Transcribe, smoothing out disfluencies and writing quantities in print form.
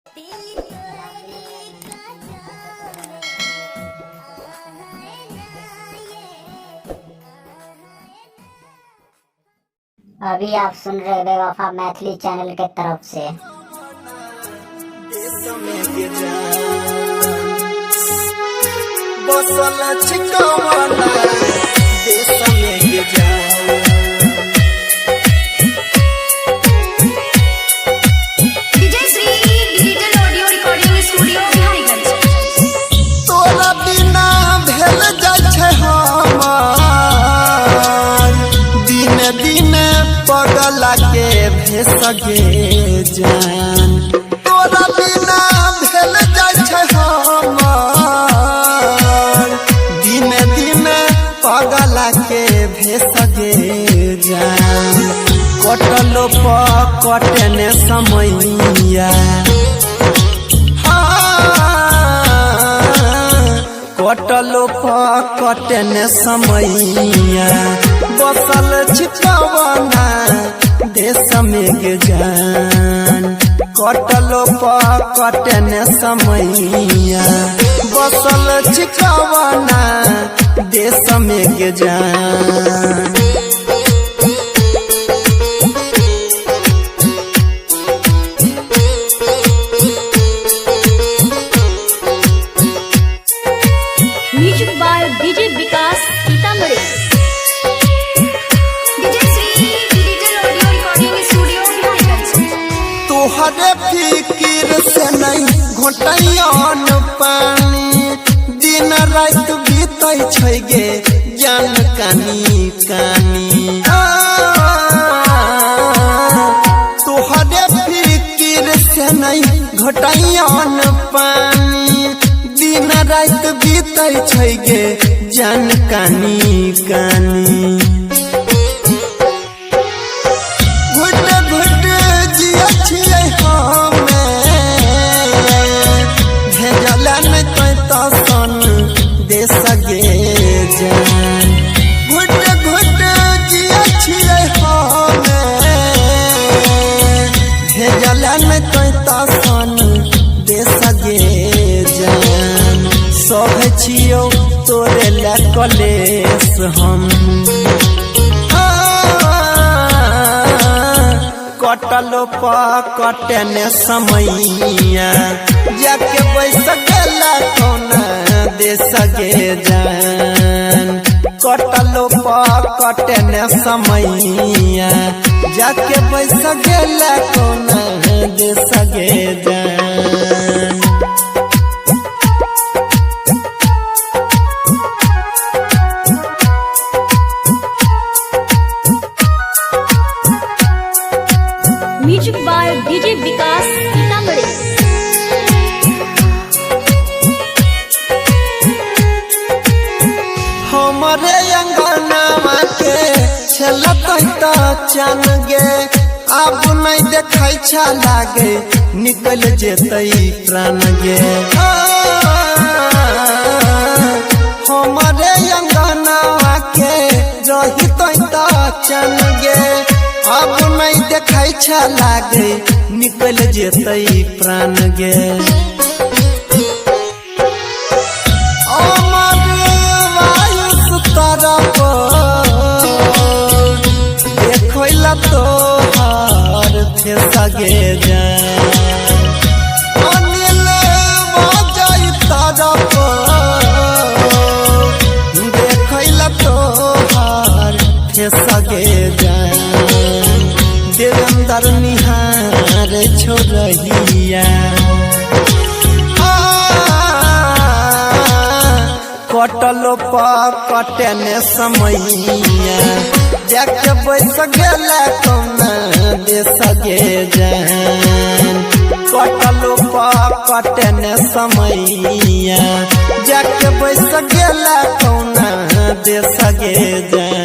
अभी आप सुन रहे बेवफा मैथिली चैनल के तरफ से। पगला के भेसगे जान तोरा बिना भेल जाय छै हमर दिन दिन पगला के भेसगे जान कटलो कटने समैया कटलो कटने समैया बसल छिटवना देश में के जान कटलो कटने समैया बसल छिटवना देश में के जान। म्यूजिक बाय डीजे विकास सीतामढ़ी। तोहरे फिकिर से नहीं घोटैन पानी दिन रात बीतै छै गे जान कानी कानी तोहरे फिकिर से नहीं घोटैन पानी दिन रात बीतै छै गे जान कानी कानी सगे जान घुट घुट जिया छियै हमे भेजलन तो सन दे सगे जान सब छियौ तोरे ला कलेस हम कटलो कटने समैया जाके बैस गेला कोना दे सगे जान कटलो कटने समैया जाके बैस गेला कोना दे सगे जान। म्यूजिक बाय डीजे विकास सीतामढ़ी। हमरे अंगनवा के छलत चन गे अब नहीं देखै छ लागे निकल जेतै प्राण गे हमरे अंगनवा के रहितै चन गे अब नहीं देखै छ लागे निकल जेतै प्राण गे देखला तोहार थे सगे जान अनिल बजाई तरफ देखला तोहार थे सगे जान देवेंद्र निहार छोड़िया कटलो कटने समैया जाके बैस गेला कोना दे सगे जान कटलो कटने समैया जाके बैस गेला कोना दे सगे जान।